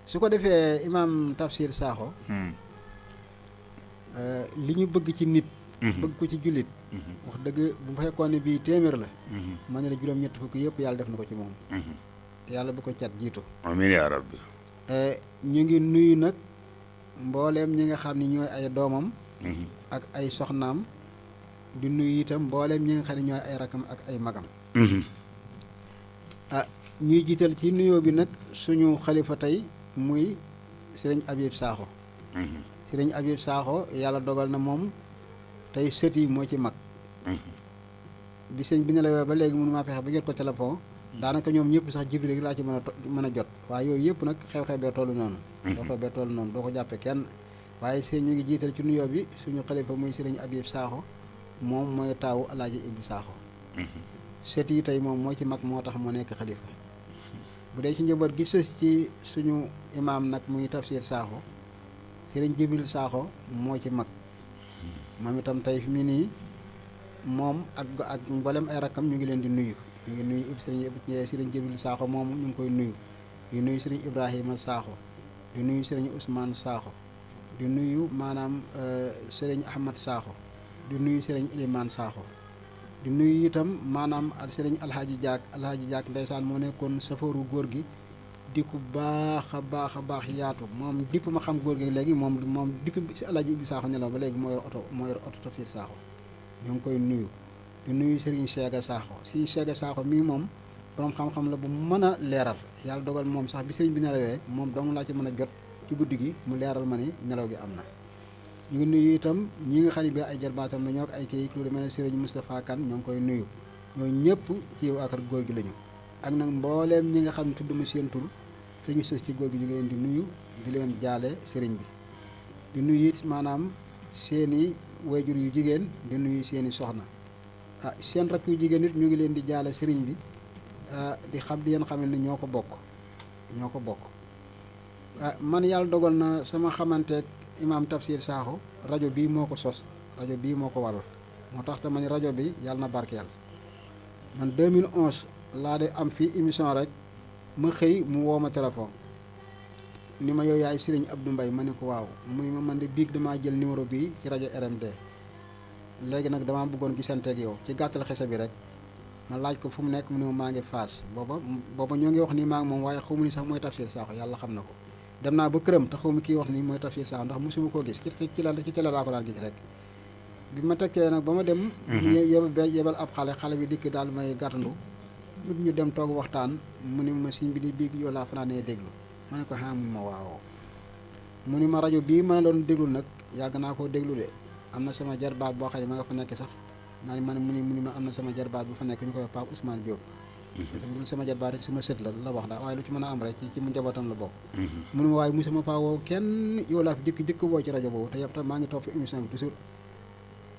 su ko defee imaam Tafsir Sakho li ñu bëgg ci nit bëgg ko ci jullit wax dëgg bu fekkoon ne bii téeméer la ma ne la juróom-ñett fukk yëpp yàlla def na ko ci moom yàlla bu ko cat jiitu amiin yaa rabbi ñu ngi nuyu nag mbooleem ñi nga xam ne ñooy ay doomam ak ay soxnaam di nuyu itam mbooleem ñi nga xam ne ñooy ay rakam ak ay magam ñuy jiital ci nuyoo bi nag suñu xalifa tey muy sëriñ Habib Sakho sëriñ Habib Sakho yàlla dogal na moom tey sët yi moo ci mag bi sëñ bi ne la ba léegi mënu maa fexe ba jot ko téléphone daanaka ñoom ñëpp sax Jibril rek laa ci mën a jot waaye yooyu yëpp nag xew-xew bee tollu noonu xew-xew bee tollu noonu doo ko jàppe kenn waaye sëñ ñu ngi jiital ci nuyoo bi suñu xalifa muy sëriñ Habib Sakho moom mooy taawu alaaji Ibou Sakho sët yi tey moom moo ci mag moo tax moo nekk xalifa bu dee ci njaboot gi sës ci suñu imaam nag muy Tafsir Sakho sëriñ Jibril Sakho moo ci mag moom itam tey fi mu nii moom ak mboolem ay rakkam ñu ngi leen di nuyu ñu ngi nuyu sëriñ Jibril Sakho moom ñu ngi koy nuyu di nuyu sëriñ Ibrahima Sakho di nuyu sëriñ Ousmane Sakho di nuyu maanaam sëriñ Ahmad Sakho di nuyu sëriñ Ilimane Sakho di nuyu itam maanaam sëriñ Alhaji Diak ndeysaan moo nekkoon safooru góor gi di ku baax a baax yaatu moom dipp ma xam góor gi léegi moom dipp si Alhaji Ibou Sakho nelaw ba léegi moo yor oto Tafsir Sakho ñu ngi koy nuyu di nuyu Serigne Cheikh Sakho si Cheikh Sakho mii moom borom xam-xam la bu mën a leeral yàlla dogal moom sax bi sëriñ bi nelawee moom dong laa ci mën a jot ci guddi gi mu leeral ma ni nelaw gi am na ñu ngi nuyu itam ñi nga xam ne bi ay jarbaatam la ñoo ak ay kii lu demee ne Serigne Moustapha Kane ñoo ngi koy nuyu ñoo ñëpp ci waa kër góor gi lañu ak nag mbooleem ñi nga xam ne tudd ma seen tur te ñu sës ci góor gi ñu ngi leen di nuyu di leen jaale sëriñ bi di nuyu it maanaam seeni wayjur yu jigéen di nuyu seeni soxna seen rakk yu jigéen it ñu ngi leen di jaale sëriñ bi di xam di leen xamal ni ñoo ko bokk man yàlla dogal na sama xamanteeg imaam Tafsir Sakho rajo bii moo ko sos rajo bii moo ko waral moo tax te ma ni rajo bi yàlla na barkeel man 2011 laa de am fii émission rek ma xëy mu woo ma téléphone ni ma yow yaay Serigne Abdou Mbaye ma ne ko waaw mu ni ma man de biig damaa jël numéro bii ci rajo RMD léegi nag damaa bëggoon gisanteeg yow ci gàttal xese bi rek ma laaj ko fu mu nekk mu ne ma maa ngi Fass booba ñoo ngi wax ni maa ngi moom waaye xamu ni sax mooy Tafsir Sakho yàlla xam na ko dem naa ba këram te xaw ma kii wax ni mooy Tafsir Sakho ndax mosuma koo gis ci télé laa ko daan gis rek bi ma tekkee nag ba ma dem yebal ab xale bi dikk daal may gàttandu ñu dem toog waxtaan mu ni ma siñ bi di biig yow laa fanaanee déglu ma ne ko mu ma waawoo mu ni ma rajo bii ma doon déglu nag yàgg naa koo déglu de am na sama jarbaat boo xam ne ma nga fa nekk sax naa ni man mu ni ma am na sama jarbaat bu fa nekk ñu koy Pape Ousmane Diop lu sama jarbaat rek sama sët la wax daal waaye lu ci mën a am rek ci mu njabootam la bokk mu ni ma waaye mosuma faa woo kenn yow laa fi jëkk woo ci rajo boobu te yëpp tam maa ngi topp émission bi toujours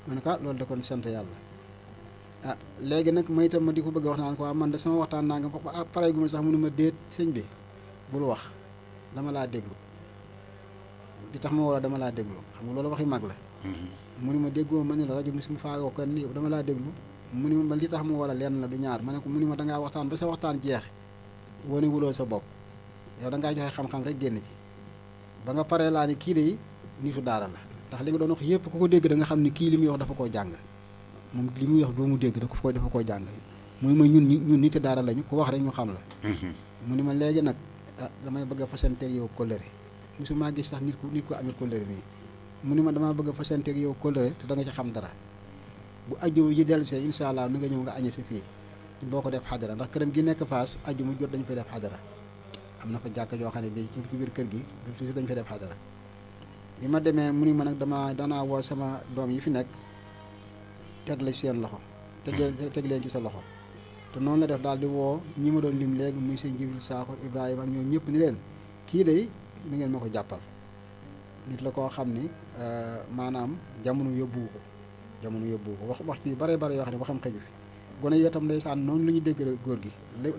ma ne ko loolu da kon sant yàlla léegi nag ma itam ma di ko bëgg a wax naan ko man de sama waxtaan naa nga pare gu ma sax mu ne ma déet sëñ bi bul wax dama laa déglu di tax ma wala dama laa déglu xam nga loolu waxi mag la mu ni ma déggoo ma ne la rajo mosuma faa woo kenn yow dama laa déglu mu ni ma li tax ma wala lenn la du ñaar ma ne ko mu ni ma dangaa waxtaan ba sa waxtaan jeex wane wuloo sa bopp yow dangaa joxe xam-xam rek génn ci ba nga paree laa ni kii de nitu daara la ndax li nga doon wax yëpp ku ko dégg da nga xam ni kii li muy wax dafa koo jàng moom li muy wax doo mu dégg dafa koo jàng mu ni ma ñun nit daara lañu ku wax rek ñu xam la mu ni ma léegi nag damay bëgg a fasanteeg yow kóllëre mosuma gis sax nit ku amee kóllëre nii mu ni ma damaa bëgg a fasanteeg yow kóllëre te da nga ci xam dara bu ajjuma ji dellu see incha allah na nga ñëw nga añe si fii boo ko def xadara ndax këram gi nekk Fass ajjuma jot dañu fay def xadara am na fa jàkk joo xam ne bi ci biir kër gi toujours dañu fay def xadara bi ma demee mu ni ma nag danaa woo sama doom yi fi nekk teg la seen loxo teg leen ci sa loxo te noonu la def daal di woo ñi ma doon lim léegi muy sëñ Jibril Sakho Ibrahima ak ñoom ñëpp ni leen kii de ni ngeen ma ko jàppal nit la koo xam ni maanaam jamono yóbbu ko wax ci bare yoo xam ne waxam xëju fi gone yi itam ndeysaan noonu la ñu dégg góor gi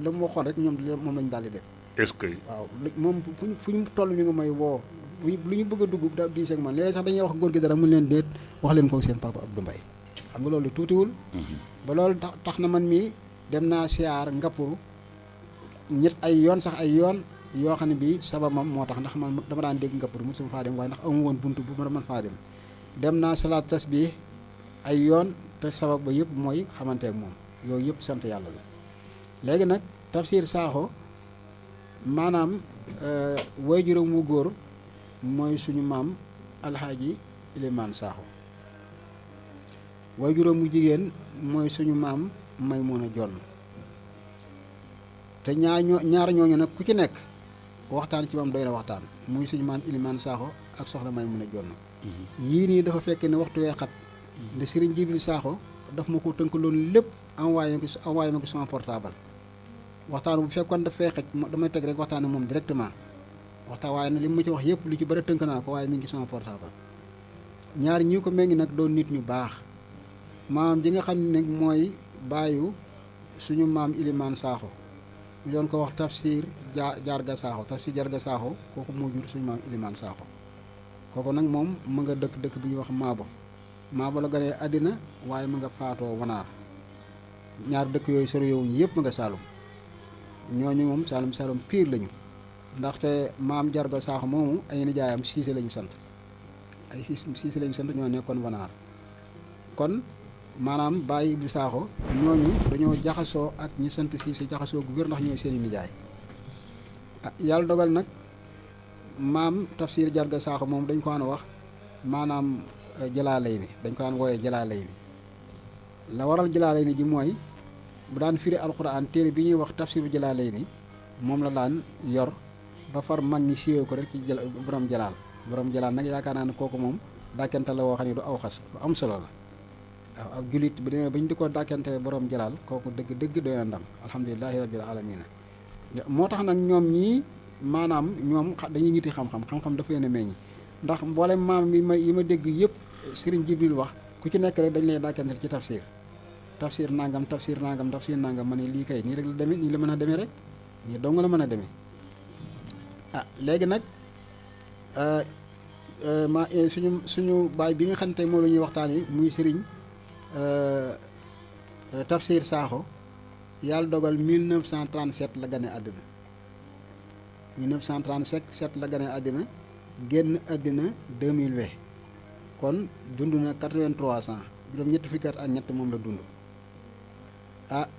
la mu waxoon rek ñoom moom lañu daal di def est-ce que waaw moom fu ñu toll mi nga may woo lu ñu bëgg a dugg da diis ak man léeg-léeg sax dañuy wax góor gi dara mun leen déet wax leen ko seen papa Abdou Mbaye xam nga loolu tuutiwul ba loolu tax na man mii dem naa siyaar Ngappuru ay yoon yoo xam ne bii sababam moo tax ndax man dama daan dégg ngappur mosuma faa dem waaye ndax amu woon bunt bu ma mën faa dem naa salaat tasbih ay yoon te sabab ba yëpp mooy xamanteek moom yooyu yëpp sant yàlla la. léegi nag Tafsir Sakho maanaam waajuram wu góor mooy suñu maam alxaaji Ilimaan Sakho, waajuram mu jigéen mooy suñu maam Maymuna Jonn. te ñaar ñooñu nag ku ci nekk waxtaan ci moom doy na waxtaan muy suñu maam Ilimaan Sakho ak soxna Maymuna Jonn. yii nii dafa fekk ne waxtu wee xat nde Serigne Jibril Sakho daf ma ko tënkaloon lépp envoyé ma ko sama portable. waxtaan bu fekkoon daf fee xaj damay teg rek waxtaan moom directement waxtaan waaye nag li ma ci wax yëpp lu ci bëri tënk naa ko waaye mi ngi sama portable. ñaar ñi ko méngi nag doon nit ñu baax maam ji nga xam ne nag mooy bàyyu suñu maam Ilimaan Sakho ñu doon ko wax Tafsir Jarga Sakho Tafsir Jarga Sakho kooku moo jur suñu maam Ilimaan Sakho. kooku nag moom mu nga dëkk bi ñuy wax Maabo la ganee àddina waaye mu nga faatoo Wanaar. ñaar dëkk yooyu sori yowuñu yëpp mu nga Saalum ñooñu moom Saalum piir lañu ndaxte maam Jarga Sakho moomu ay nijaayam Siise lañu sant ay Siise lañu sant ñoo nekkoon Wanaar. kon maanaam Baye Ibou Sakho ñooñu dañoo jaxasoo ak ñi sant Siise jaxasoo gu wér ndax ñooy seeni nijaay. yàlla dogal nag maam Tafsir Jarga Sakho moom dañ ko daan wax maanaam Jalaalayni dañ ko daan wooyee Jalaalayni. la waral Jalaalayni ji mooy bu daan firi alxuraan téere bi ñuy wax Tafsiru Jalaalayni moom la daan yor ba far mag ñi siiwee ko rek ci borom jalaal nag yaakaar naa ne kooku moom dàkkante la woo xam ne du aw xas lu am solo la. waaw ab julit bu demee bañ di ko dàkkante borom jalaal kooku dëgg doy na ndam alhamdulilahi rabbil alamina. moo tax nag ñoom ñii maanaam ñoom dañuy ñiti xam-xam dafa leen a meññ ndax mboolem maam yi ma dégg yëpp Serigne Jibril wax ku ci nekk rek dañ lay dàkkante ci tafsir nangam ma ne lii kay nii rek la demee nii la mën a demee rek nii dong la mën a demee. léegi nag suñu baay bi nga xam ne tey moom la ñuy waxtaanee muy Serigne Tafsir Sakho yàlla dogal 1937 la gane àddina 1937 la gane àddina génn àddina 2020 kon dund na 83 ans juróom-ñetti fukki at ak ñett moom la dund.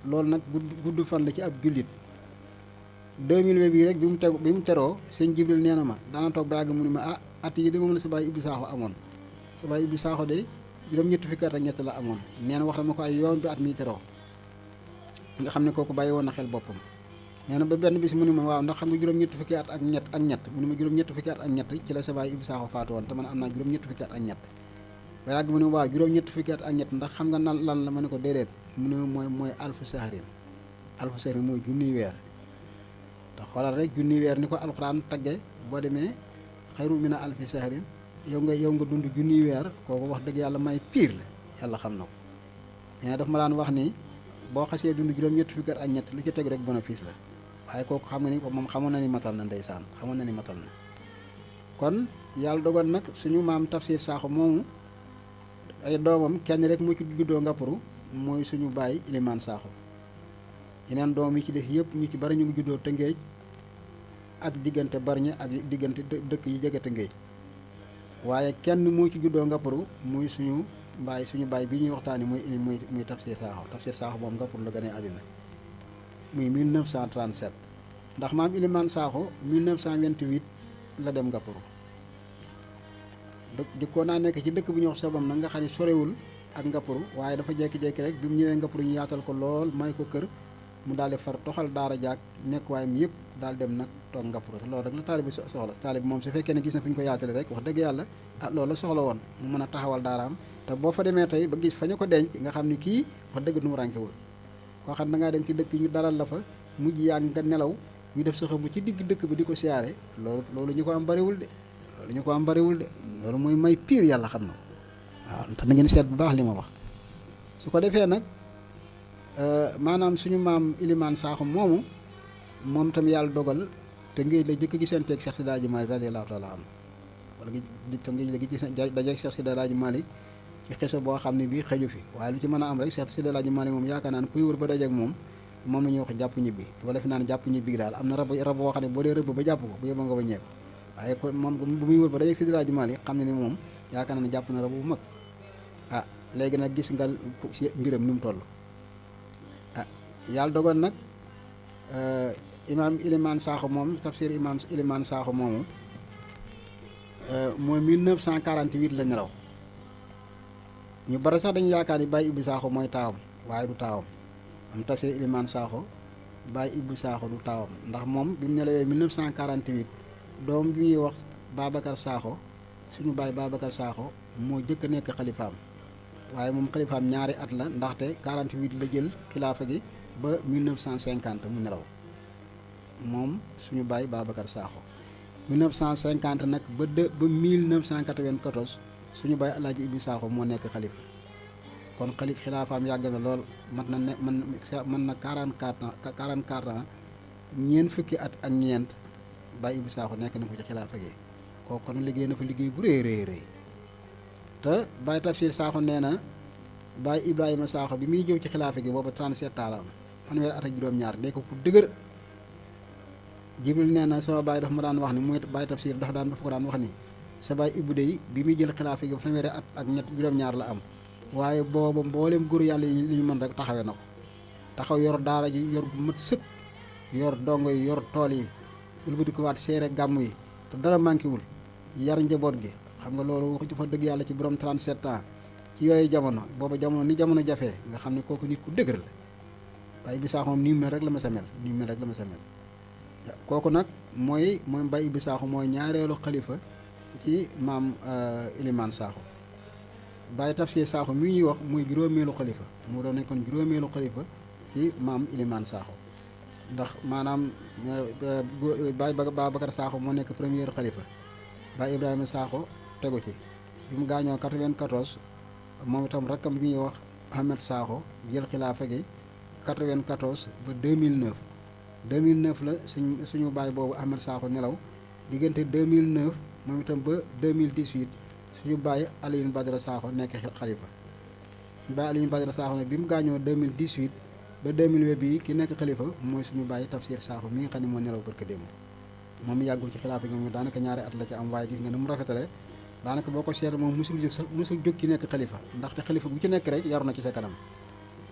loolu nag gudd fan la ci ab jullit 2020 bii rek bi mu teroo sëñ Jibril nee na ma daana toog ba yàgg mu ne ma at yi de moom la sa baay Ibou Sakho amoon sa baay Ibou Sakho de juróom-ñetti fukki at ak ñett la amoon nee na wax na ma ko ay yoon bi at mi teroo nga xam ne kooku bàyyi woon na xel boppam. nee na ba benn bis mu ne ma waaw ndax xam nga juróom-ñetti fukki at ak ñett mu ne ma juróom-ñetti fukki at ak ñett ci la sa baay Ibou Sakho faatu woon te man am naa juróom-ñetti fukki at ak ñett ba yàgg mu ne waaw juróom-ñetti fukki at ak ñett ndax xam nga lan la ma ne ko déedéet mu ne mooy alfu sahrin mooy junniy weer te xoolal rek junniy weer ni ko alxuraan tagge boo demee xayru mina alfi sahrin yow nga dund junniy weer kooku wax dëgg yàlla may piir la yàlla xam na ko. mais daf ma daan wax ni boo xasee dund juróom-ñetti fukki at ak ñett lu ci teg rek bénéfice la waaye kooku xam nga ni moom xamoon na ni matal na ndeysaan xamoon na ni matal na. kon yàlla dogal nag suñu maam Tafsir Sakho moomu ay doomam kenn rek moo ci juddoo Ngaparou mooy suñu baay Ilimaan Sakho yeneen doom yi ci des yëpp ñu ci bari ñu ngi juddoo Tëngéej ak diggante Barñe ak diggante dëkk yi jege Tëngéej waaye kenn moo ci juddoo Ngaparou muy suñu baay bi ñuy waxtaani muy Tafsir Sakho moom Ngaparou la gane àddina muy 1937 ndax maam Ilimaan Sakho 1928 la dem Ngaparou dëkkoon naa nekk ci dëkk bu ñuy wax Sabam nag nga xam ne sorewul ak Ngaparou waaye dafa jékki-jékki rek bi mu ñëwee Ngaparou ñu yaatal ko lool may ko kër mu daal di far toxal daara jaak nekk waayam yëpp daal dem nag toog Ngaparou te loolu rek la taalib bi soxla taalib bi moom su fekkee ne gis na fi ñu ko yaatale rek wax dëgg yàlla loolu la soxla woon mu mën a taxawal daaraam te boo fa demee tey ba gis fa ñu ko denc nga xam ni kii wax dëgg nu mu rànkewul koo xam da ngaa dem ci dëkk ñu dalal la fa mujj yaa nga nelaw ñu def sa xamu ci digg dëkk bi di ko siyaare loolu ñu ko am bariwul de loolu mooy may piir yàlla xam na waaw tax na ngeen seet bu baax li ma wax su ko defee nag maanaam suñu maam Ilimaan Sakho moom tam yàlla dogal te ngéej la jëkk gisanteeg Cheikh Seydi Hadji Malick radiyallahu taala anhu wala te ngéej la gis dajeeg Cheikh Seydi Hadji Malick ci xeso boo xam ne bii xëju fi waaye lu ci mën a am rek Cheikh Seydi Hadji Malick moom yaakaar naa ne kuy wër ba dajeeg moom moom la ñuy wax jàpp ñibbi wala fi naan jàpp ñibbi gi daal am na rab boo xam ne boo dee rëbb ba jàpp ko bu yeboo nga ba ñeeku waaye kon moom bu muy wër ba day Seydi El Hadji Malick xam ne ni moom yaakaar na ne jàpp na rab bu mag ah léegi nag gis nga si mbiram ni mu toll ah yàlla dogal nag imaam Ilimaan Sakho moom tafsir imaam Ilimaan Sakho moomu mooy 1948 la nelaw ñu bari sax dañu yaakaar ni Baye Ibou Sakho mooy taawam waaye du taawam am tafsir Ilimaan Sakho Baye Ibou Sakho du taawam ndax moom bi mu nelawee 1948 doom bi ñuy wax Babacar Sakho suñu baay Babacar Sakho moo jëkk a nekk xalifaam waaye moom xalifaam ñaari at la ndaxte 48 la jël xilaafa gi ba 1950 mu nelaw moom suñu baay Babacar Sakho 1950 nag ba 1994 suñu baay El Hadj Ibou Sakho moo nekk xalifa kon xilaafaam yàgg na lool mat na ne mën na 44 ans ñeent fukki at ak ñeent Baye Ibou Sakho nekk na ko ci xilaafa gi kooku kon liggéey na fa liggéey bu rëy te Baye Tafsir Sakho nee na Baye Ibrahima Sakho bi muy jëw ci xilaafa gi booba 37 ans la am fanweeri at ak juróom-ñaar nekk ku dëgër Jibril nee na sama baay dafa ma daan wax ni muy Baye Tafsir dafa ko daan wax ni sa baay Ibou dey bi muy jël xilaafa gi fanweeri at ak juróom-ñaar la am waaye booba mboolem góor yàlla yi li ñu mën rek taxawee na ko taxaw yor daara ji yor bu mat sëkk yor dongo yi yor tool yi wëlbati ko waat seere gàmm yi te dara manqué wul yar njaboot gi xam nga loolu wax fa dëgg yàlla ci borom 37 ans ci yooyu jamono booba jamono ni jamono jafee nga xam ne kooku nit ku dëgër la Baye Ibou Sakho moom nii mel rek la ma sa mel kooku nag mooy Baye Ibou Sakho mooy ñaareelu xalifa ci maam Ilimaan Sakho Baye Tafsir Sakho mi ñuy wax mooy juróomeelu xalifa moo doon nekkoon juróomeelu xalifa ci maam Ilimaan Sakho ndax maanaam Baye Babacar Sakho moo nekk premier xalifa Baye Ibrahima Sakho tegu ci bi mu gaañoo 94 moom itam rakkam bi ñuy wax Ahmed Sakho jël xilaafa gi 94 ba 2009 la suñu baay boobu Ahmed Sakho nelaw diggante 2009 moom itam ba 2018 suñu baay Alioune Badara Sakho nekk xalifa suñu baay Alioune Badara Sakho nag bi mu gaañoo 2018 ba 2020 bii ki nekk xalifa mooy suñu baay Tafsir Sakho mi nga xam ne moo nelaw barka démb moom yàggul ci xilaafa gi moom daanaka ñaari at la ci am waaye gis nga ni mu rafetale daanaka boo ko seetlu moom musul jóg ci nekk xalifa ndaxte xalifa bu ci nekk rek yaru na ci sa kanam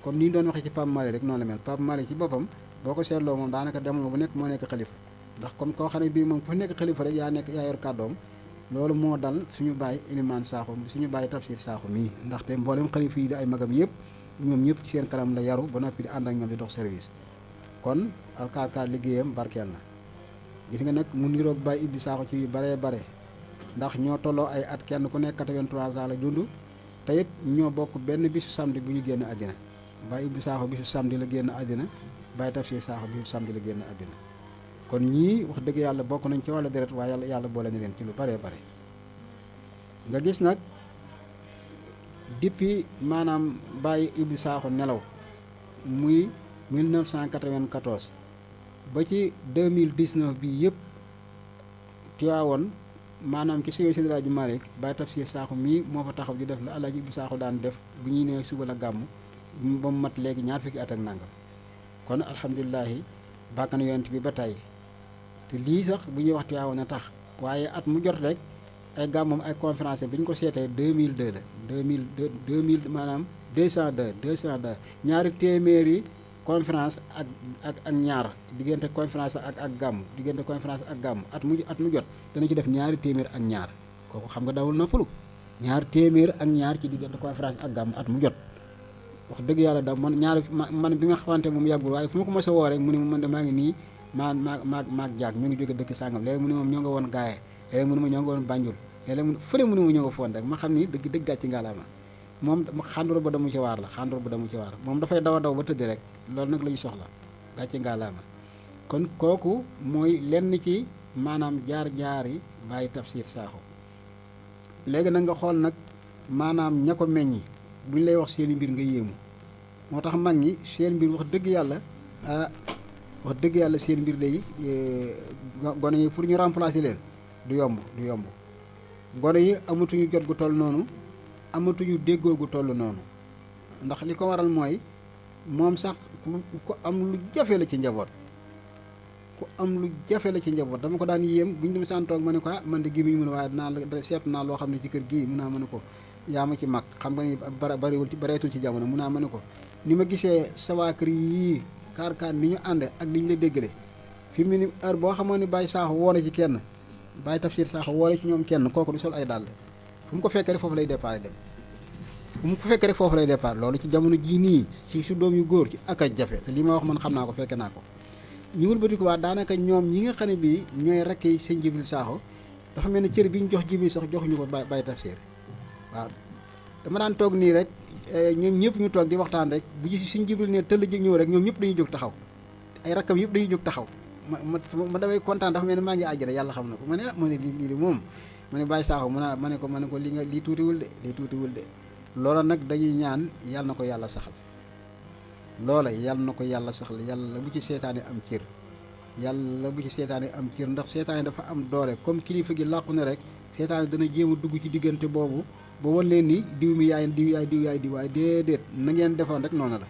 comme ni ñu doon waxee ci Pape Malick rek noonu la mel Pape Malick ci boppam boo ko seetloo moom daanaka demal bu nekk moo nekk xalifa ndax comme koo xam ne bii moom ku nekk xalifa rek yaa yor kàddoom loolu moo dal suñu baay Ilimaan Sakho suñu baay Tafsir Sakho mii ndaxte mboolem xalifa yi di ay magam yëpp ñoom ñëpp ci seen kanam la yaru ba noppi di ànd ak ñoom di dox service kon alkaarkaar liggéeyam barkeel na gis nga nag mu niroog Baye Ibou Sakho ci yu baree bare ndax ñoo tolloo ay at kenn ku nekk 83 ans la dund te it ñoo bokk benn bisu samedi bu ñu génn àddina Baye Ibou Sakho bisu samedi la génn àddina Baye Tafsir Sakho bisu samedi la génn àddina kon ñii wax dëgg yàlla bokk nañ ci wàllu deret waaye yàlla boole na leen ci lu baree bare nga gis nag depuis maanaam Baye Ibou Sakho nelaw muy 1994 ba ci 2019 bii yëpp Tiwaawoon maanaam ci Seydi El Hadji Malick Baye Tafsir Sakho mii moo fa taxaw di def la El Hadji Ibou Sakho daan def bu ñuy nee suba la gàmm ba mu mat léegi ñaar fukki at ak nangam kon alhamdulilahi bàkk na yonent bi ba tey te lii sax bu ñuy wax Tiwaawoon a tax waaye at mu jot rek ay gàmmam ay conférence bi ñu ko seetee 2002 la 2000 maanaam 202 ñaari téeméeri conférence ak ñaar diggante conférence ak gàmm diggante conférence ak gàmm at mu jot dana ci def ñaari téeméer ak ñaar kooku xam nga dawul noppalu ñaari téeméer ak ñaar ci diggante conférence ak gàmm at mu jot wax dëgg yàlla da man bi nga xamante moom yàggul waaye fu ma ko mos a woo rek mu ne man de maa ngi nii maag jaag mi ngi jóge dëkk sàngam léegi mu ne moom ñoo nga woon gaaye léegi mu ne ma ñoo nga woon Banjul léegi mu fële mu ne ma ñoo nga foon rek ma xam ni dëgg gàcci ngalaama moom xàndoor ba damu ci waar moom dafay daw a daw ba tëdd rek loolu nag la ñu soxla gàcce ngaalaama kon kooku mooy lenn ci maanaam jaar-jaar yi Baye Tafsir Sakho léegi nag nga xool nag maanaam ña ko meññi bu ñu lay wax seen i mbir nga yéemu moo tax mag ñi seen mbir wax dëgg yàlla seen mbir day gone yi pour ñu remplacer leen du yomb gone yi amatuñu jot gu toll noonu amatuñu déggoo gu toll noonu ndax li ko waral mooy moom sax ku am lu jafe la ci njaboot ku am lu jafe la ci njaboot dama ko daan yéem bu ñu dem saan toog ma ne ko ah man de gémmiñ mu ne waaye dinaa la seetu naa loo xam ne ci kër gii mun naa ma ne ko yaa ma ci mag xam nga ni bariwul ci bareetul ci jamono mun naa ma ne ko ni ma gisee sa waa kër yii kaar ni ñu ànde ak ni ñu la déggale fi mu ne heure boo xamoon ne Baye Sakho woone ci kenn Baye Tafsir Sakho woone ci ñoom kenn kooku du sol ay dàll fu mu ko fekkee rek foofu lay départ dem fu mu ko fekkee rek foofu lay départ loolu ci jamono jii nii ci su doom yu góor ci ak a jafe te li ma wax man xam naa ko fekke naa ko ñu wëlbati ko waa daanaka ñoom ñi nga xam ne bii ñooy rakk yi sëñ Jibril Sakho dafa mel ne cër bi ñu jox Jibril sax joxuñu ko Baye Tafsir waaw dama daan toog nii rek ñoom ñëpp ñu toog di waxtaan rek bu gis suñ Jibril ne tëll ji ñëw rek ñoom ñëpp dañuy jóg taxaw ay rakkam yëpp dañuy jóg taxaw ma damay kontaan dafa mel ne maa ngi àjjana yàlla xam na ko ma ne ah ma ne lii moom ma ne Baye Sakho ma ne ko lii tuutiwul de loola nag dañuy ñaan yàlla na ko yàlla saxal loola yàlla na ko yàlla saxal yàlla bu ci seetaane am cër yàlla bu ci seetaane am cër ndax seetaane dafa am doole comme kilifa gi làqu ne rek seetaane dana jéem a dugg ci diggante boobu ba wan leen ni diw mi yaay diw yaay diw waaye déedéet na ngeen defoon rek noonu la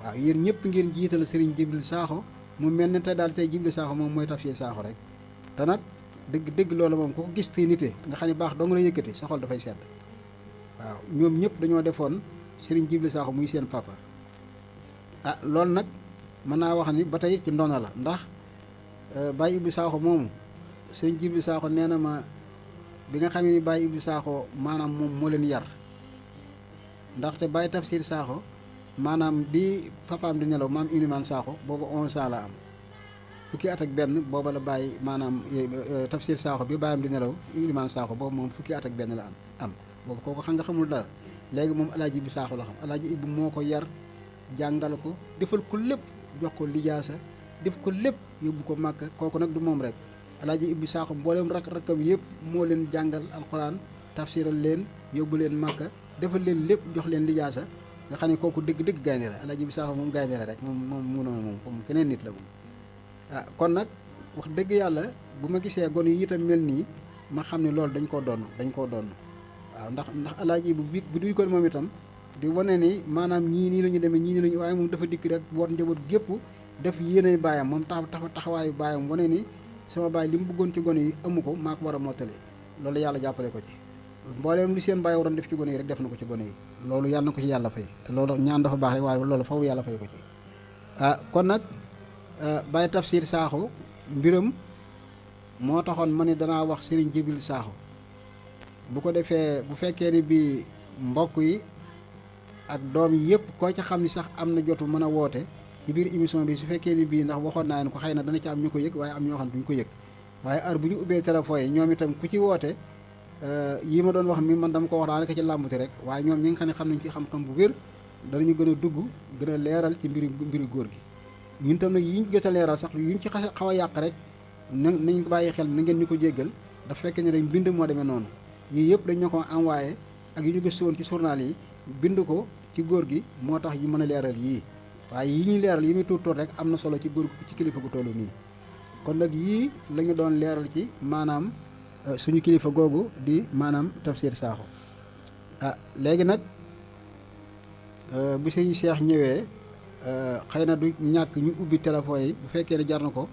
waaw yéen ñëpp ngeen jiital Serigne Jibril Sakho mu mel ne te daal tey Jibril Sakho moom mooy Tafsir Sakho rek te nag dëgg loolu moom ku ko gis te nite nga xam ne baax dong la yëkkati sa xol dafay sedd waaw ñoom ñëpp dañoo defoon Serigne Jibril Sakho muy seen papa ah loolu nag mën naa wax ni ba tey ci ndono la ndax Baye Ibou Sakho moomu Serigne Jibril Sakho nee na ma bi nga xam ne Baye Ibou Sakho maanaam moom moo leen yar ndaxte Baye Tafsir Sakho maanaam bi papaam di nelaw maam Ilimaan Sakho booba 11 ans la am fukki at ak benn booba la bàyyi maanaam Tafsir Sakho bi baayam di nelaw Ilimaan Sakho boobu moom fukki at ak benn la am boobu kooku xam nga xamul dara léegi moom Alaaji Ibou Sakho la xam Alaaji Ibou moo ko yar jàngal ko defal ko lépp jox ko lijaasa def ko lépp yóbbu ko Màkka kooku nag du moom rek Alaaji Ibou Sakho mboolem rakkam yëpp moo leen jàngal alxuraan tafsiral leen yóbbu leen Màkka defal leen lépp jox leen lijaasa nga xam ne kooku dëgg gaynde la Alaaji Ibou Sakho moom gaynde la rek moom mu noonu moom comme keneen nit la moom ah kon nag wax dëgg yàlla bu ma gisee gone yi itam mel nii ma xam ne loolu dañ koo doon waaw ndax Alaaji Ibou bi bu duy ko moom itam di wane ni maanaam ñii nii la ñu demee ñii nii la ñu waaye moom dafa dikk rek boot njaboot gépp def yéenay baayam moom taxawaayu baayam wane ni sama baay li mu bëggoon ci gone yi amu ko maa ko war a mottali loolu yàlla jàppale ko ci mbooleem li seen baay waroon def ci gone yi rek def na ko ci gone yi loolu yàlla na ko ci yàlla fay te loolu ñaan dafa baax rek waaye loolu faw yàlla fay ko ci kon nag Baye Tafsir Sakho mbiram moo taxoon ma ne danaa wax Serigne Jibril Sakho bu ko defee bu fekkee ni bii mbokk yi ak doom yi yëpp koo ci xam ni sax am na jotu mën a woote ci biir émission bi su fekkee ni bii ndax waxoon naa leen ko xëy na dana ci am ñu ko yëg waaye am ñoo xam ne duñ ko yëg waaye heure bu ñu ubbee téléphone yi ñoom itam ku ci woote yi ma doon wax mi man dama ko wax daanaka ci làmbuti rek waaye ñoom ñi nga xam ne xam nañ ci xam-xam bu wér danañu gën a dugg gën a leeral ci mbiri góor gi ñun tam nag yi ñu jot a leeral sax yuñ ci xaw a yàq rek nañ ko bàyyi xel na ngeen ñu ko jéggal dafa fekk ne rek mbind moo demee noonu yii yëpp dañ ñu ko envoyé ak yu ñu gëstu woon ci journal yi bind ko ci góor gi moo tax ñu mën a leeral yii waaye yi ñuy leeral yi muy tuut rek am na solo ci góor ci kilifa gu tollu nii kon nag yii la ñu doon leeral ci maanaam suñu kilifa googu di maanaam Tafsir Sakho léegi nag bu sëñ Cheikh ñëwee xëy na du ñàkk ñu ubbi téléphone yi bu fekkee ne jar na ko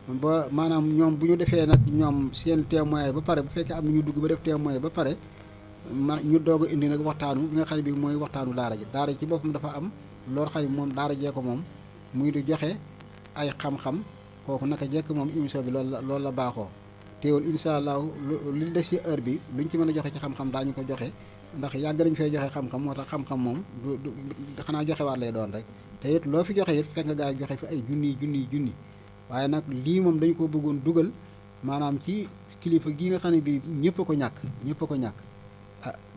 ba maanaam ñoom bu ñu defee nag ñoom seen témoin ba pare bu fekkee am na ñu dugg ba def témoin ba pare ñu doog a indi nag waxtaanu bi nga xam ne bi mooy waxtaanu daara ji ci boppam dafa am loolu xam ne moom daara jee ko moom muy du joxe ay xam-xam kooku naka jekk moom émission bi loolu la baaxoo teewul incha allah li des ci heure bi luñ ci mën a joxe ci xam-xam daañu ko joxe ndax yàgg nañ fee joxe xam-xam moo tax xam-xam moom du xanaa joxe waat lay doon rek te it loo fi joxe it fekk nga gaa yi joxe fi ay junni waaye nag lii moom dañu ko bëggoon dugal maanaam ci kilifa gi nga xam ne bi ñëpp a ko ñàkk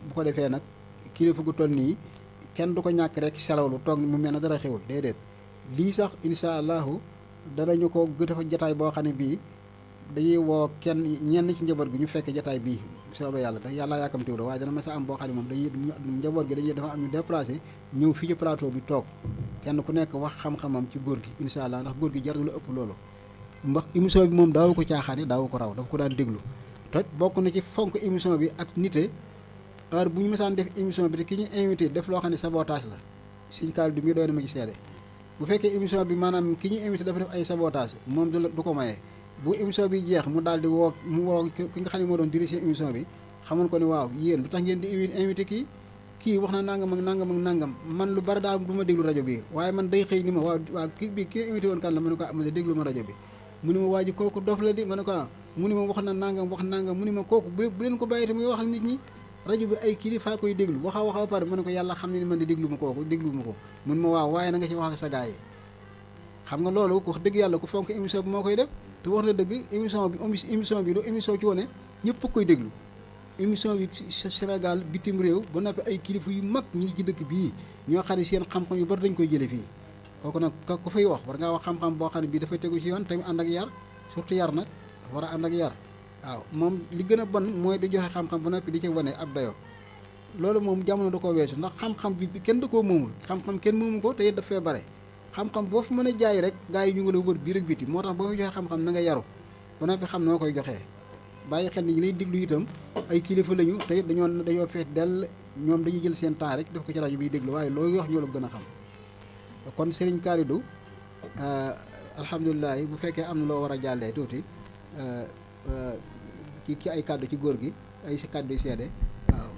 bu ko defee nag kilifa gu toll nii kenn du ko ñàkk rek selawlu toog mu mel ne dara xewul déedéet lii sax incha allahu danañu ko gëtafa jataay boo xam ne bii dañuy woo ñenn ci njaboot gi ñu fekk jataay bii soobee yàlla tax yàlla yaakamtiw la waaye dana ma sa am boo xam ne moom dañuy njaboot gi dañuy dafa am ñu déplacé ñëw fii ci plateau bi toog kenn ku nekk wax xam-xamam ci góor gi incha allah ndax góor gi jar lu ëpp loolu ndax émission bi moom daawu ko caaxaane daawu ko raw dafa ko daan déglu te bokk na ci fonk émission bi ak nite heure bu ñu mësaan def émission bi te ki ñu invité def loo xam ne sabotage la Sëñ Kaal du mi doy na ma ci seede bu fekkee émission bi maanaam ki ñuy invité dafa def ay sabotage moom du ko maye bu émission bi jeex mu daal di mu woo ki nga xam ne moo doon diriger émission bi xamal ko ne waaw yéen lu tax ngeen di invité kii wax na nangam ak nangam ak nangam man lu bari daal du ma déglu rajo bi waaye man day xëy ni ma waaw kii invité woon kan la ma ne ko ma ne déglu ma rajo bi mu ni ma waa ji kooku dof la di ma ne ko mu ni ma wax nangam mu ni ma kooku bu leen ko bàyyi te muy wax ak nit ñi rajo bi ay kilifa koy déglu waxa pare ma ne ko yàlla xam ne ni man di déglu ma kooku déglu ma ko mun ma waaw waaye na nga ci wax ak sa gars yi xam nga loolu wax dëgg yàlla ku fonk émission bi moo koy def te wax na dëgg émission bi du émission ci wone ñëpp koy déglu émission bi Sénégal bitim réew ba noppi ay kilifa yu mag ñi ci dëkk bii ñoo xam ne seen xam-xam yu bari dañ koy jële fii kooku nag ku fay wax war ngaa wax xam-xam boo xam ne bii dafay tegu ci yoon tamit ànd ak yar surtout yar nag war a ànd ak yar waaw moom li gën a bon mooy di joxe xam-xam ba noppi di ci wane ab dayo loolu moom jamono da koo weesu ndax xam-xam bi kenn da koo moomul xam-xam kenn moomu ko te it daf fee bare xam-xam boo fi mën a jaay rek gars yi ñu ngi la wër biir ak biti moo tax boo fi joxe xam-xam na nga yaru ba noppi xam noo koy joxee bàyyi xel ni ñi lay diglu itam ay kilifa lañu te it dañoo feet dell ñoom dañuy jël seen temps rek def ko ci rajo biy déglu waaye looy wax ñoo la gën a xam kon Serigne Kalidou alhamdulilah bu fekkee am na loo war a jàllee tuuti ci ay kàddu ci góor gi ay si kàddu yu seede waaw.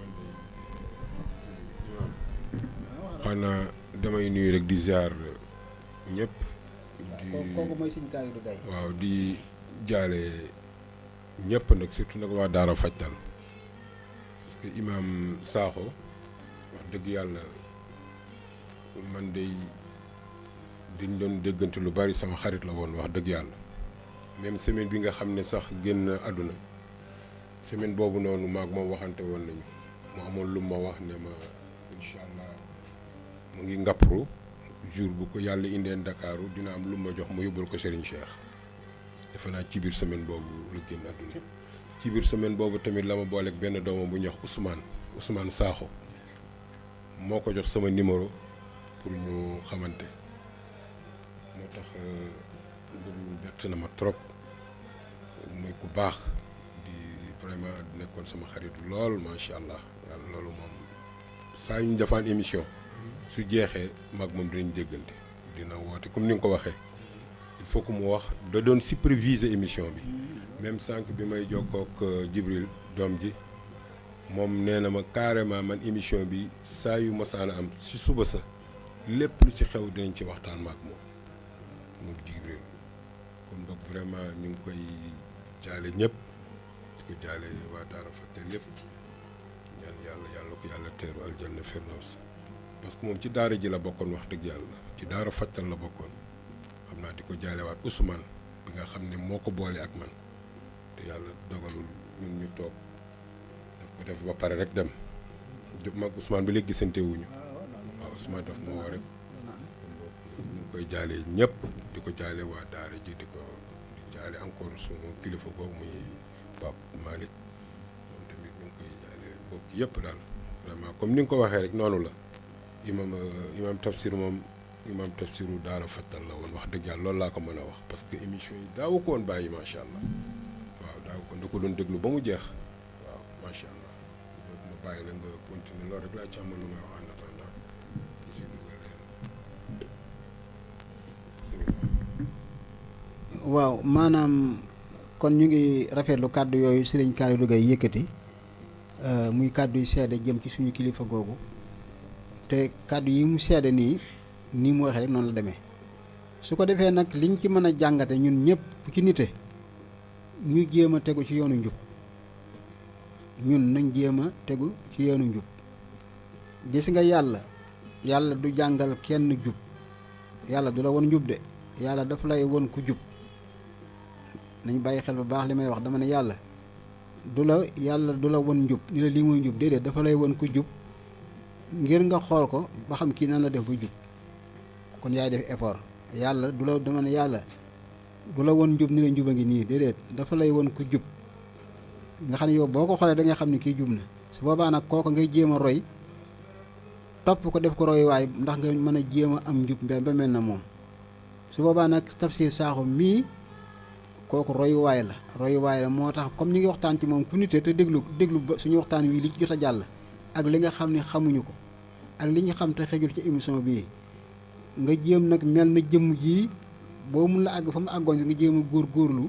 xanaa damay nuyu rek di ziar ñëpp. kooku mooy Serigne Kalidou Gaye waaw di jaale ñëpp nag surtout nag waa Daara Fajtal parce que imam Sakho wax dëgg yàlla man day diñ doon déggante lu bari sama xarit la woon wax dëgg yàlla même semaine bi nga xam ne sax génn àdduna semaine boobu noonu maag moom waxante woon nañu mu amoon lu ma wax ne ma incha allah mu ngi ngappru jour bu ko yàlla indee Ndakaaru dina am lu ma jox ma yóbbul ko Serigne Cheikh defe naa ci biir semaine boobu la génn àdduna ci biir semaine boobu tamit la ma booleeg benn doomam bu ñuy wax Ousmane Sakho moo ko jox sama numéro pour ñu xamante moo tax mbir mi bett na ma trop muy ku baax di vraiment nekkoon sama xarit lool macha allah loolu moom saa yu ñu defaan émission su jeexee mag moom dinañ déggante dina woote comme ni nga ko waxee il faut que mu wax da doon superviser émission bi même sànq bi may jokkoo ak Jibril doom ji moom nee na ma carrément man émission bi saa yu masaana am si suba sa lépp lu ci xew dinañ ci waxtaan maak moom Jibril kon donc vraiment ñu ngi koy jaale ñëpp di ko jaale waa Daara Fajtal lépp ñaan yàlla ko yàlla teeru aljanna firdaws parce que moom ci daara ji la bokkoon wax dëgg yàlla ci Daara Fajtal la bokkoon xam naa di ko jaalewaat Ousmane bi nga xam ne moo ko boole ak man te yàlla dogalul ñun ñu toog daf ko def ba pare rek dem mag Ousmane bi léegi gisante wuñu waaw Ousmane daf ma woo rek ñu ngi koy jaale ñëpp di ko jaale waa daara ji di jaale encore sunu kilifa boobu muy Pape Malick moom tamit ñu ngi koy jaale bokk yëpp daal vraiment comme ni nga ko waxee rek noonu la imam Tafsir moom imam Tafsiru Daara Fajtal la woon wax dëgg yàlla loolu laa ko mën a wax parce que émission yi daawu ko woon bàyyi macha allah waaw daawu ko da ko doon déglu ba mu jeex waaw macha allah donc ma bàyyi la nga continuer loolu rek laa ci amal lu may wax en attendant si waaw maanaam kon ñu ngi rafetlu kàddu yooyu Serigne Kalidou Gaye yëkkati muy kàddu yu seede jëm ci suñu kilifa googu te kàddu yi mu seede nii mu waxee rek noonu la demee su ko defee nag liñ ci mën a jàngate ñun ñëpp ku ci nite ñu jéem a tegu ci yoonu njub ñun nañ jéem a tegu ci yoonu njub gis nga yàlla du jàngal kenn jub yàlla du la won njub de yàlla dafa lay won ku jub nañ bàyyi xel bu baax li may wax dama ne yàlla du la won njub ni la lii muy njub déedéet dafa lay won ku jub ngir nga xool ko ba xam kii nan la def ba jub kon yaay def effort yàlla dama ne yàlla du la won njub ni la njub a ngi nii déedéet dafa lay won ku jub nga xam ne yow boo ko xoolee da nga xam ne kii jub na su boobaa nag kooku ngay jéem a roy topp ko def ko roy waay ndax nga mën a jéem a am njub ba mel na moom su boobaa nag Tafsir Sakho mii kooku royuwaay la moo tax comme ñu ngi waxtaan ci moom ku nite te déglu suñu waxtaan wi li ci jot a jàll ak li nga xam ne xamuñu ko ak li ñu xam te xejul ci émission bii nga jéem nag mel na jëmm ji boo mun la àgg fa mu àggoon si nga jéem a góorgóorlu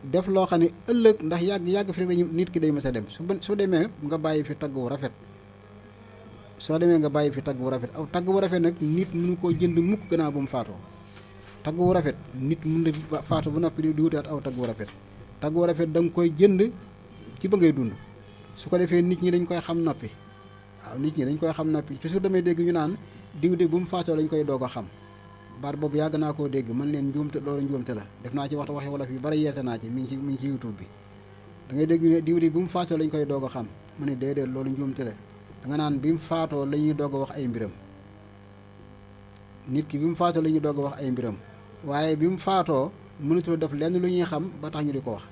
def loo xam ne ëllëg ndax yàgg fi dañu nit ki day mës a dem su demee nga bàyyi fi tagg wu rafet soo demee nga bàyyi fi tagg wu rafet aw tagg wu rafet nag nit mënu koo jënd mukk gannaaw ba mu faatoo tagg wu rafet nit mun na faatu ba noppi di wutaat aw tagg wu rafet tagg wu rafet da nga koy jënd ci ba ngay dund su ko defee nit ñi dañ koy xam noppi waaw nit ñi dañ koy xam noppi toujours damay dégg ñu naan diw de bu mu faatoo lañ koy doog a xam baat boobu yàgg naa koo dégg man leen njuumte loolu njuumte la def naa ci waxtu waxi wolof yu bari yeete naa ci mi ngi ci YouTube bi da ngay dégg ñu ne diw de bu mu faatoo lañ koy doog a xam ma ne déedéet loolu njuumte la da nga naan bi mu faatoo la ñuy doog a wax ay mbiram nit ki bi mu faatoo la ñuy doog a wax ay mbiram waaye bi mu faatoo mënatul def lenn lu ñuy xam ba tax ñu di ko wax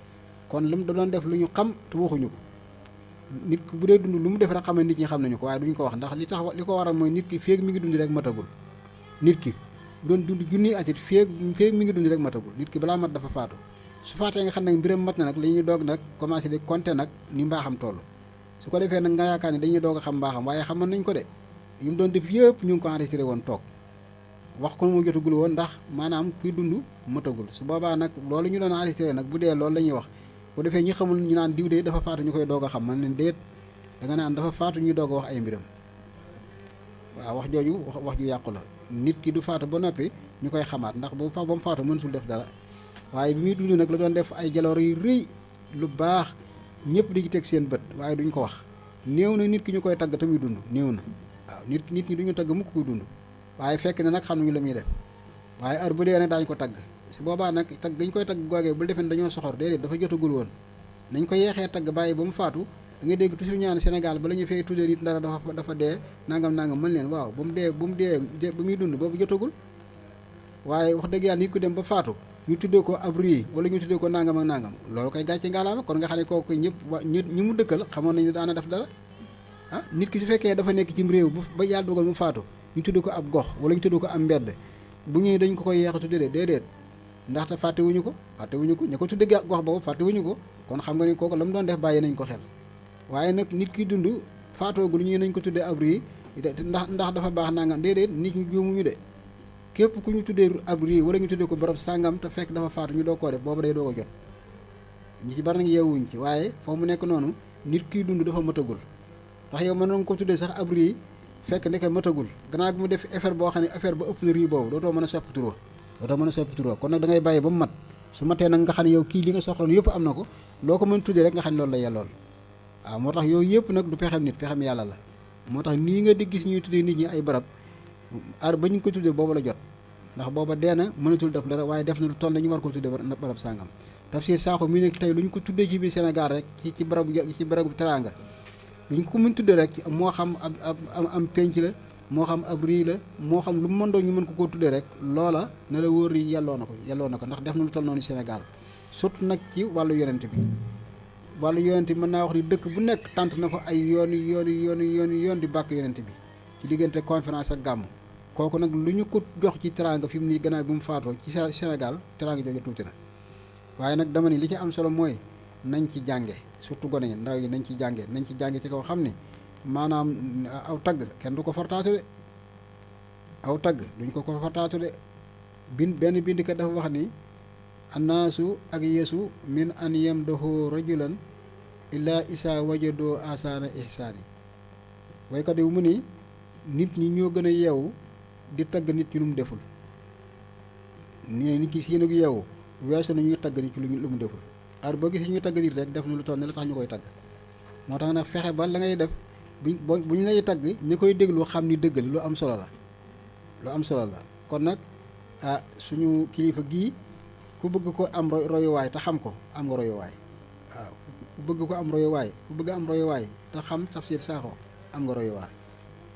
kon lam da doon def lu ñu xam te waxuñu ko nit ki bu dee dund lu mu def rek xam ne nit ñi xam nañu ko waaye duñ ko wax ndax li ko waral mooy nit ki féeg mi ngi dund rek matagul nit ki doon dund junniy atit féeg mi ngi dund rek matagul nit ki balaa mat dafa faatu su faatee nga xam nag mbiram mat na nag la ñuy doog nag commencé di compter nag ni mbaaxam toll su ko defee nag nga yaakaar ne dañuy doog a xam mbaaxam waaye xamoon nañ ko de yi mu doon def yëpp ñu ngi ko enregistré woon toog wax ko mu jotagul woon ndax maanaam kuy dund matagul su boobaa nag loolu ñu doon enregistré nag bu dee loolu la ñuy wax bu defee ñi xamul ñu naan diw de dafa faatu ñu koy doog a xam man leen déet da nga naan dafa faatu ñuy doog a wax ay mbiram waaw wax jooju wax ju yàqu la nit ki du faatu ba noppi ñu koy xamaat ndax ba mu faatu mënatul def dara waaye bi muy dund nag la doon def ay jaloor yu rëy lu baax ñëpp di ci teg seen bët waaye duñ ko wax néew na nit ki ñu koy tagg te muy dund néew na waaw nit ñi duñu tagg mukk kuy dund waaye fekk na nag xam nañu la muy def waaye heure bu dee nag daañu ko tagg su boobaa nag tagg dañ koy tagg googee bul defee dañoo soxor déedéet dafa jotagul woon nañ ko yeexee tagg bàyyi ba mu faatu da ngay dégg toujours ñaan Sénégal bala ñu fay tuddee nit dara dafa dee nangam mën leen waaw ba mu dee ba muy dund boobu jotagul waaye wax dëgg yàlla nit ku dem ba faatu ñu tuddee ko ab rii wala ñu tuddee ko nangam ak nangam loolu koy gàcce ngaalaama kon nga xam ne kooku ñi mu dëkkal xamoon nañu daana def dara ah nit ki su fekkee dafa nekk ci réew ba yàlla dogal mu faatu ñu tuddee ko ab gox wala ñu tuddee ko am mbedd bu ñëwee dañ ko koy yeex a tuddee déedéet ndaxte fàttewuñu ko ña ko tuddee gox boobu fàttewuñu ko kon xam nga ni kooku la mu doon def bàyyi nañ ko xel waaye nag nit ki dund faatoogul ñu nañ ko tuddee ab rii ndax dafa baax nangam déedéet nit ñi juumuñu de képp ku ñu tuddee ab rii wala ñu tuddee ko borom sàngam te fekk dafa faatu ñu doo koo def boobu day doo ko jot ñi ci bari nag yeewuñ ci waaye foofu mu nekk noonu nit kiy dund dafa matagul ndax yow mënoon ko tuddee sax ab rii fekk ndeke matagul gannaaw bi mu def affaire boo xam ne affaire ba ëpp na rii boobu dootoo mën a soppi turoo kon nag da ngay bàyyi ba mu mat su matee nag nga xam ne yow kii li nga soxloon yëpp am na ko loo ko mën tuddee rek nga xam ne loolu la yellool waaw moo tax yooyu yëpp nag du pexem nit pexem yàlla la moo tax nii nga di gis ñuy tuddee nit ñi ay barab ba ñu ko tuddee boobu la jot ndax booba dee na mënatul def dara waaye def na lu toll ñu war ko tuddee barab sàngam Tafsir Sakho mii nekk tey lu ñu ko tuddee ci biir Sénégal rek ci barabu teraanga lu ñu ko mën tuddee rek moo xam am penc la moo xam ab rii la moo xam lu mu mën doon ñu mën ko koo tuddee rek loola na la wóor yi yelloo na ko ndax def na lu toll noonu Sénégal surtout nag ci wàllu yonent bi mën naa wax ni dëkk bu nekk tant na fa ay yoon di bàkk yonent bi ci diggante conférence ak gàmm kooku nag lu ñu ko jox ci teraanga fi mu nii gannaaw bi mu faatoo ci Sénégal teraanga jooju tuuti na waaye nag dama ni li ci am solo mooy nañ ci jànge surtout gone yi ndaw yi nañ ci jànge ci kaw xam ni maanaam aw tagg kenn du ko fortaatu de aw tagg duñ ko fortaatu de benn bindkat dafa wax ni annaasu ak yeesu min an yamdahu rajulan illa isa wajadoo asaana ihsaani waykat yi mu ni nit ñi ñoo gën a yeewu di tagg nit ci lu mu deful nii nit ki seen ak yeewu weesu na ñuy tagg nit ci lu mu deful ar boo gisee ñuy tagg nit rek def na lu toll ne la tax ñu koy tagg moo tax nag fexe ba la ngay def bu ñu lay tagg ñi koy déglu xam ni dëggal lu am solo la kon nag suñu kilifa gii ku bëgg ko am royuwaay te xam ko am nga royuwaay waaw ku bëgg ko am royuwaay te xam Tafsir Sakho am nga royuwaay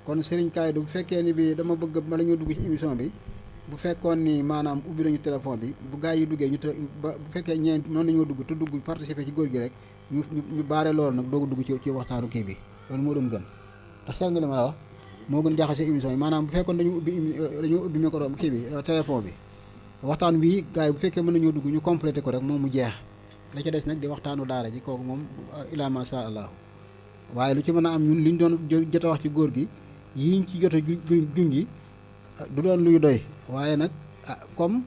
kon Serigne Kaydou bu fekkee ni bi dama bëgg bala ñoo dugg ci émission bi bu fekkoon ni maanaam ubbi nañu téléphone bi bu gaa yi duggee bu fekkee ñeent noonu la ñoo dugg te dugg participer ci góor gi rek ñu baare loolu nag doog a dugg ci waxtaanu kii bi loolu moo doon gën ndax seet nga li ma la wax moo gën jaxase émission yi maanaam bu fekkoon dañu ubbi micro kii bi téléphone bi waxtaan bii gars yi bu fekkee mën nañoo dugg ñu complété ko rek moom mu jeex la ca des nag di waxtaanu daara ji kooku moom ilaa ma sha Allah waaye lu ci mën a am ñun liñ doon jot a wax ci góor gi yiñ ci jot a junji du doon luy doy waaye nag comme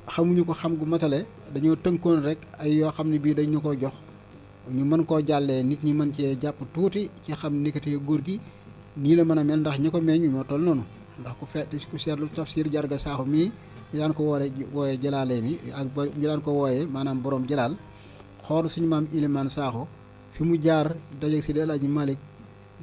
xamuñu ko xam gu matale dañoo tënkoon rek ay yoo xam ne bii dañ ñu ko jox ñu mën koo jàllee nit ñi mën cee jàpp tuuti ci xam nekkati góor gi nii la mën a mel ndax ñi ko meññ ñoo toll noonu ndax ku seetlu tafsir Jarga Saaxo mii ñu daan ko wooyee jëlaalee ni ak ñu daan ko wooyee maanaam borom jëlaal xool suñu maam Ilimaan Saaxo fi mu jaar dajeeg si El Hadji Malick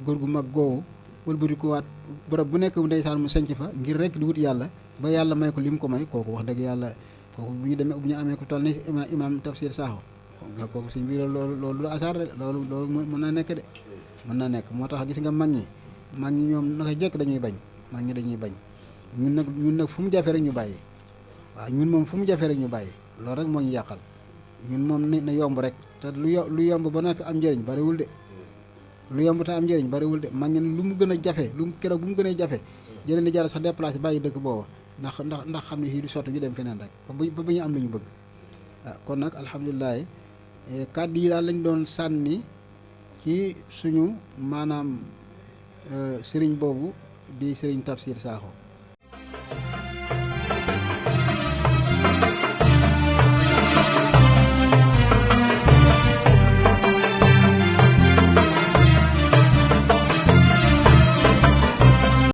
góor gu mag goowu wëlbati ko waat bërëb bu nekk ndeysaan mu sanc fa ngir rek di wut yàlla ba yàlla may ko li mu ko may kooku wax dëgg yàlla kooku bu ñu amee ko toll ni imaam tafsir Saaxo nga kooku suñ bi loolu du asaar de loolu mën naa nekk de mën naa nekk moo tax gis nga mag ñi ñoom naka jekk dañuy bañ mag ñi dañuy bañ ñun nag fu mu jafe rek ñu bàyyi waaw ñun moom fu mu jafe rek ñu bàyyi loolu rek moo ñu yàqal ñun moom na yomb rek te lu yomb ba noppi am njëriñ bariwul de lu yomb te am njëriñ bariwul de mag ñi lu mu gën a jafe lu mu keroog bu mu gën a jafe jëleen di jar sax déplacé bàyyi dëkk booba ndax xam ne fii du sotti ñu dem feneen rek ba ba ñu am lu ñu bëgg waaw kon nag alhamdulilah kàddu yi daal lañ doon sànni ci suñu maanaam sëriñ boobu di sëriñ Tafsir Sakho